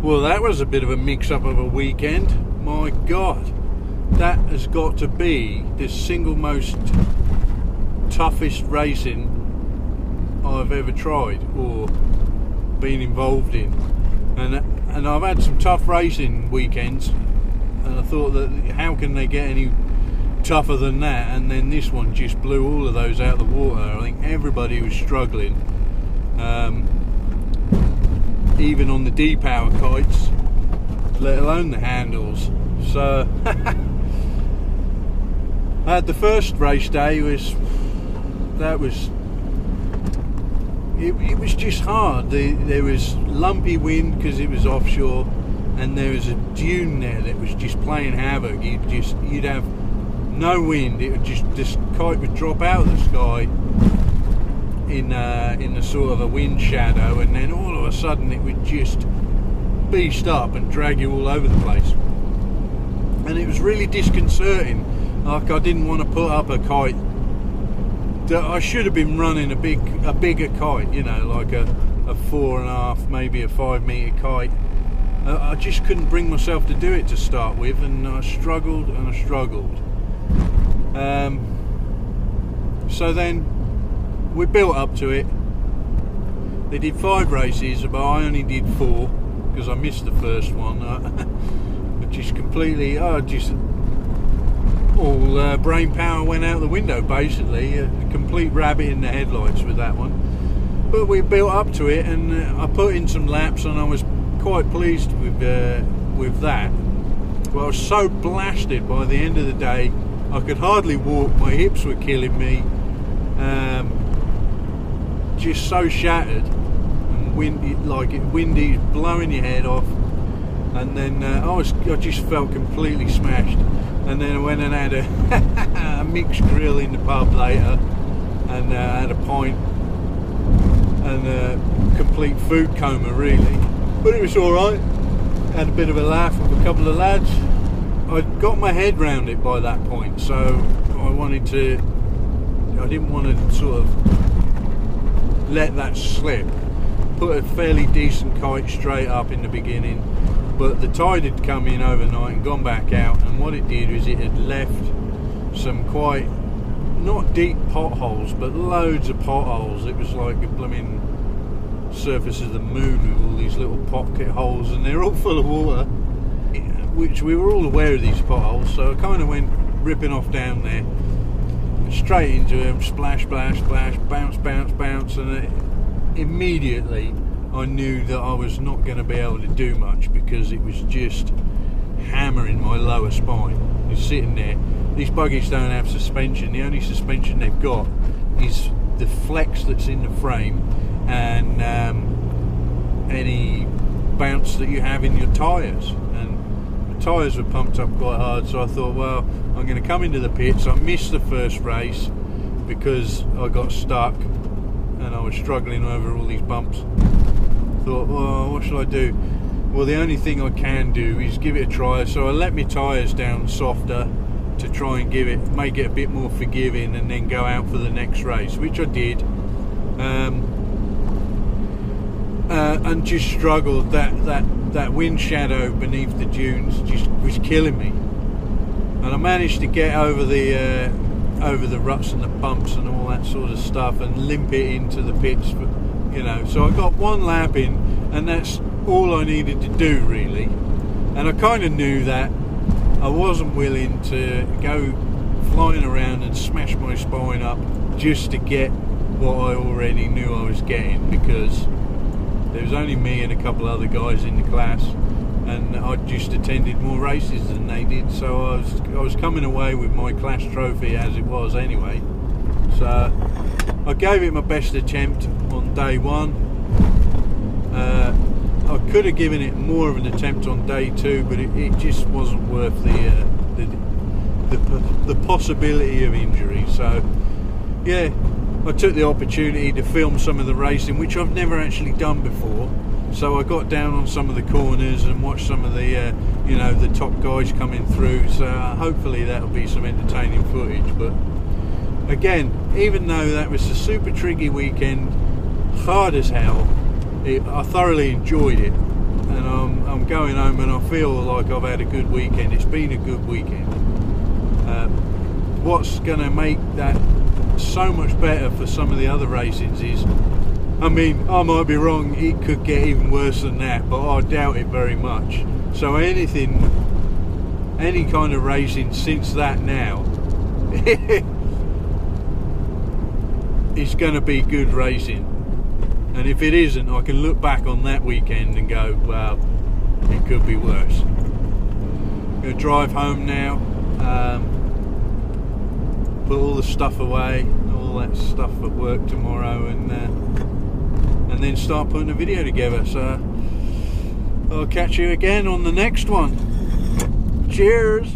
Well, that was a bit of a mix-up of a weekend. My God, that has got to be the single most toughest racing I've ever tried or been involved in. And I've had some tough racing weekends, and I thought that how can they get any tougher than that? And then this one just blew all of those out of the water. I think everybody was struggling, even on the D-power kites, let alone the handles. So I had the first race day. It was just hard. There was lumpy wind because it was offshore, and there was a dune there that was just playing havoc. You'd have no wind. It would this kite would drop out of the sky in the sort of a wind shadow, and then all of a sudden it would just beast up and drag you all over the place. And it was really disconcerting. Like, I didn't want to put up a kite. I should have been running a bigger kite, you know, like a 4.5, maybe a 5 metre kite. I just couldn't bring myself to do it to start with, and I struggled and I struggled. So then we built up to it. They did 5 races, but I only did 4 because I missed the first one. All brain power went out the window, basically. A complete rabbit in the headlights with that one. But we built up to it, and I put in some laps, and I was quite pleased with that. But I was so blasted by the end of the day, I could hardly walk. My hips were killing me. Just so shattered and windy, blowing your head off. And then I just felt completely smashed. And then I went and had a mixed grill in the pub later, and had a pint, and a complete food coma really. But it was alright. Had a bit of a laugh with a couple of lads. I'd got my head round it by that point, so I didn't want to sort of let that slip. Put a fairly decent kite straight up in the beginning, but the tide had come in overnight and gone back out, and what it did was it had left some quite, not deep potholes, but loads of potholes. It was like a blooming surface of the moon with all these little pocket holes, and they're all full of water, which we were all aware of these potholes, so I kind of went ripping off down there, straight into them, splash, splash, splash, bounce, bounce, bounce, and immediately I knew that I was not going to be able to do much because it was just hammering my lower spine. You're sitting there. These buggies don't have suspension. The only suspension they've got is the flex that's in the frame and any bounce that you have in your tyres. And the tyres were pumped up quite hard, so I thought, well, I'm going to come into the pits. I missed the first race because I got stuck and I was struggling over all these bumps. Thought, well, what should I do? Well, the only thing I can do is give it a try. So I let my tyres down softer to try and make it a bit more forgiving, and then go out for the next race, which I did. And just struggled. That wind shadow beneath the dunes just was killing me. And I managed to get over the ruts and the bumps and all that sort of stuff, and limp it into the pits. You know, so I got one lap in, and that's all I needed to do really. And I kind of knew that I wasn't willing to go flying around and smash my spine up just to get what I already knew I was getting, because there was only me and a couple other guys in the class, and I just attended more races than they did, so I was coming away with my class trophy as it was anyway. So I gave it my best attempt on day 1. I could have given it more of an attempt on day 2, but it just wasn't worth the possibility of injury. So yeah, I took the opportunity to film some of the racing, which I've never actually done before. So I got down on some of the corners and watched some of the the top guys coming through. So hopefully that'll be some entertaining footage. But again, even though that was a super tricky weekend, hard as hell, I thoroughly enjoyed it. and I'm going home and I feel like I've had a good weekend. It's been a good weekend. What's going to make that so much better for some of the other racings is, I mean, I might be wrong, it could get even worse than that, but I doubt it very much. So any kind of racing since that now is going to be good racing. And if it isn't, I can look back on that weekend and go, well, it could be worse. I'm going to drive home now, put all the stuff away, all that stuff at work tomorrow, and then start putting a video together. So I'll catch you again on the next one. Cheers!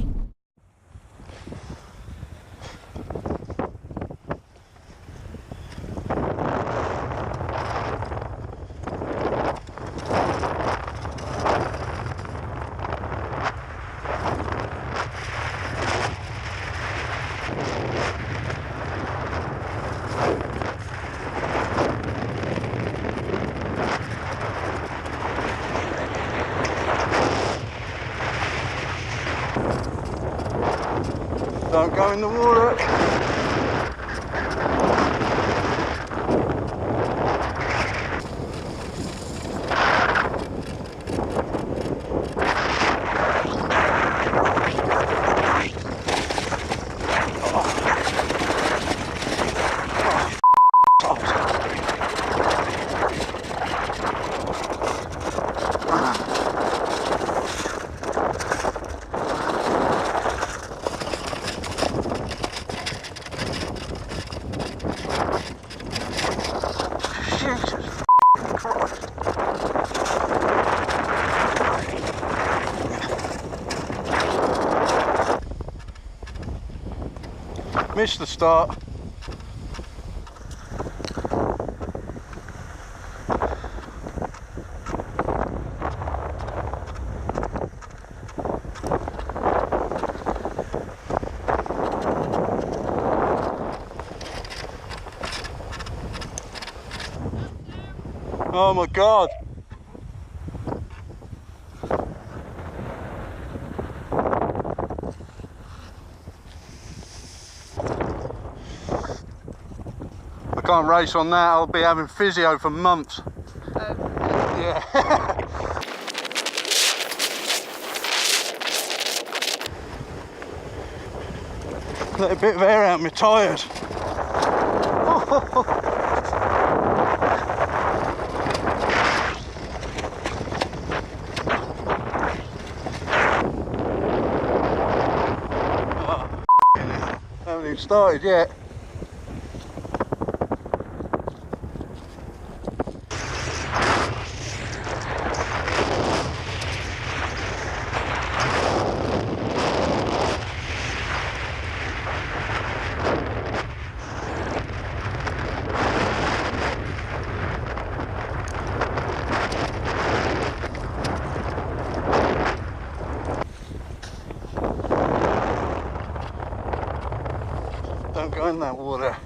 Don't go in the water. Missed the start. Oh my God. I can't race on that, I'll be having physio for months. Yeah. Let a bit of air out my tyres. Haven't even started yet. Don't go in that water.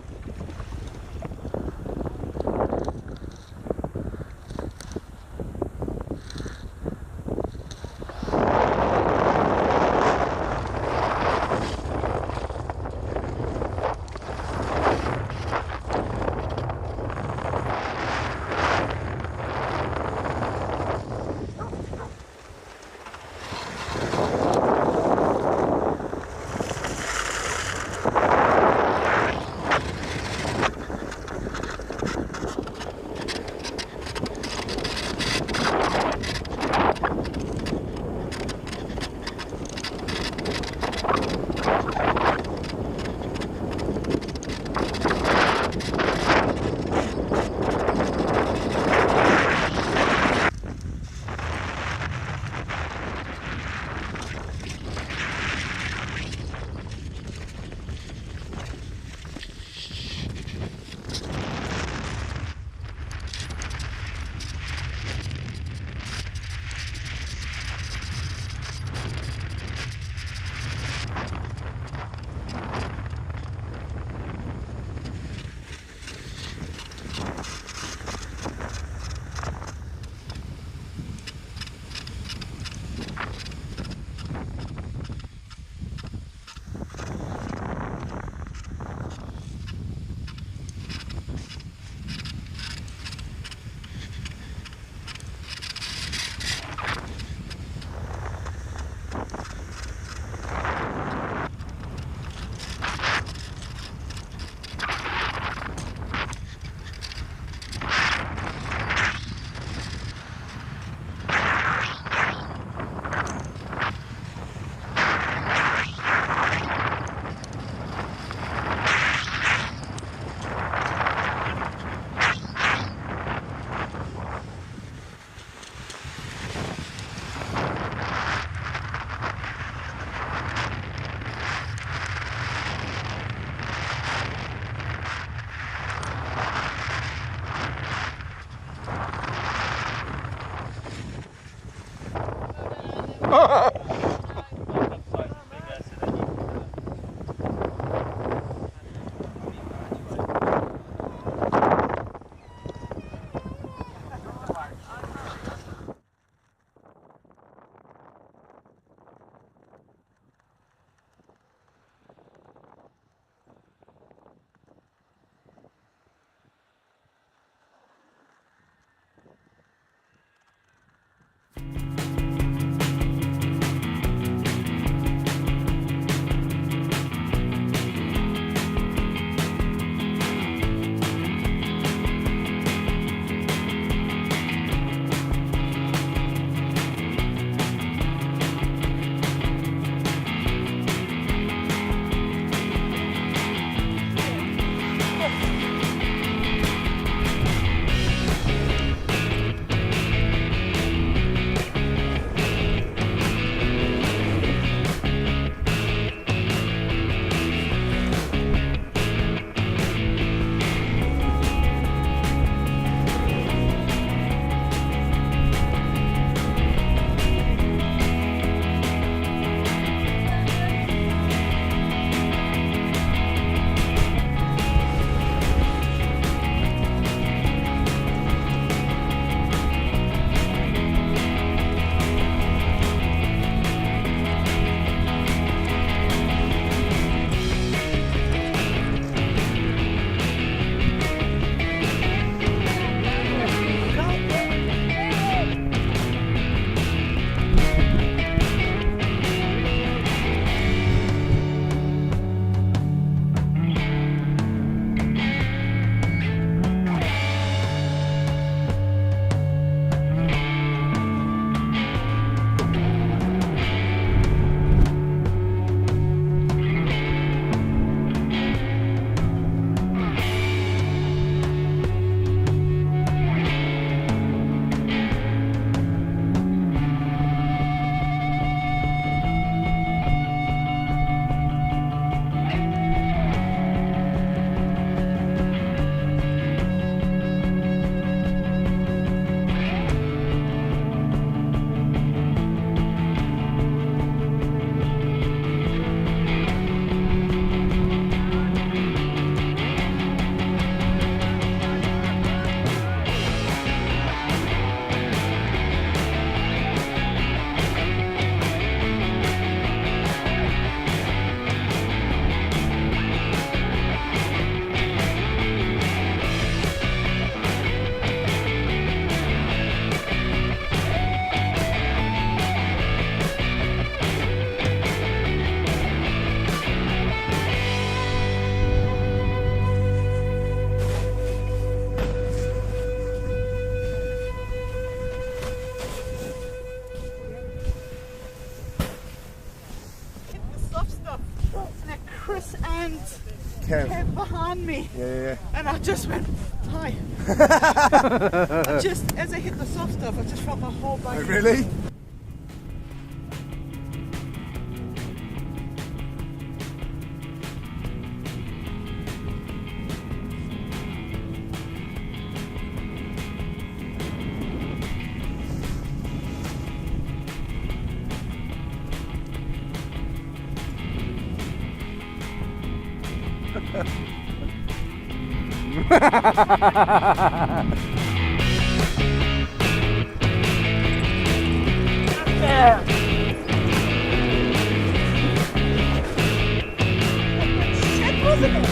Kev behind me. Yeah. And I just went, hi. I just, as I hit the soft stuff, I just felt my whole body. Oh, really? Yeah. Shit, wasn't it?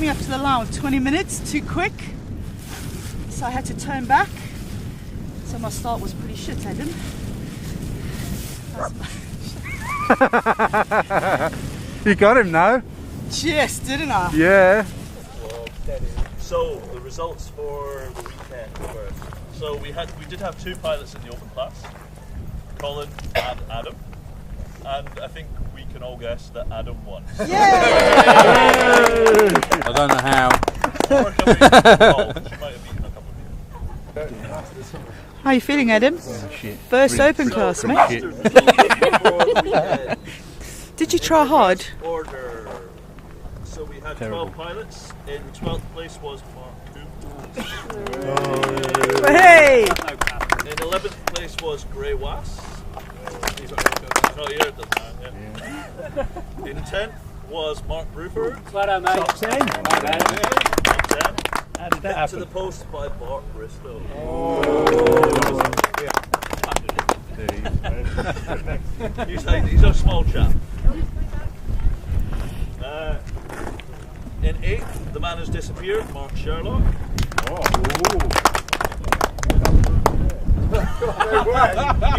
me up to the line with 20 minutes, too quick. So I had to turn back. So my start was pretty shit, Adam. You got him now. Yes, didn't I? Yeah. So the results for the weekend first. So we did have 2 pilots in the open class, Colin and Adam, and I think we can all guess that Adam won. Yay! I don't know how. Or can we call? She might have beaten a couple of people. How are you feeling, Adam? Shit. First open class, mate. Shit. Did you try hard? Order. So we had Terrible. 12 pilots. In 12th place was Mark Cooper. Hey! In 11th place was Grey Was. He's not here, it doesn't matter. Yeah. In 10th was Mark Bruford. Well done, mate. Top 10. Top 10. How did that Hit happen? to the post by Bart Bristow. He's a small chap. In 8th, the man has disappeared, Mark Sherlock. You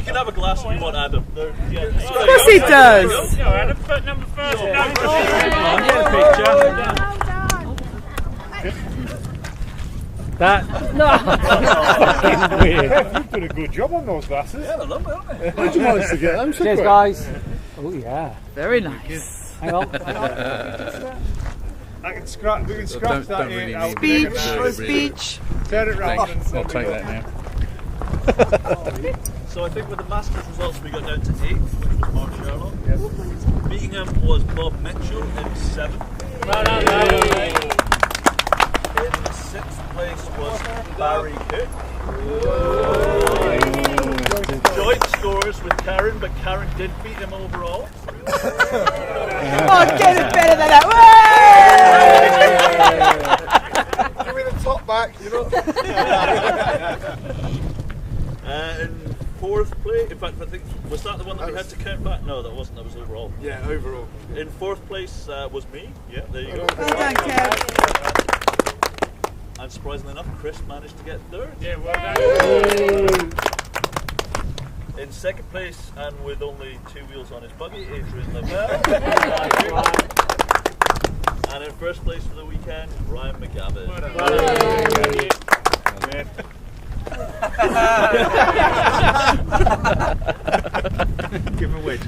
can have a glass if you want, Adam. Of course he does! Go, Adam, put number first. That. No! Weird. You've done a good job on those glasses. Yeah, they're lovely, aren't they? How'd you manage to get them so Cheers, quick? guys. Oh, yeah. Very nice. Hang on. I can scratch. We can scratch that don't really out. need Speech, speech. Turn it round. Thanks. I'll take that now. So I think with the Masters results we got down to 8th, which was Mark Sherlock. Beating him was Bob Mitchell in 7th. Well done, mate. In 6th place was Barry Cook. Joint scores with Karen, but Karen did beat him overall. Oh, get it better than that. Woo! Give me the top back, you know. In 4th place, in fact, I think, was that the one that we had to count back? No, that wasn't, that was overall. Yeah, overall. In 4th place was me. Yeah, there you go. Well done, Kev. And surprisingly enough, Chris managed to get 3rd. Yeah, well done. In 2nd place, and with only 2 wheels on his buggy, Adrian Lavelle. And in 1st place for the weekend, Ryan McGavin. Give him a wedge.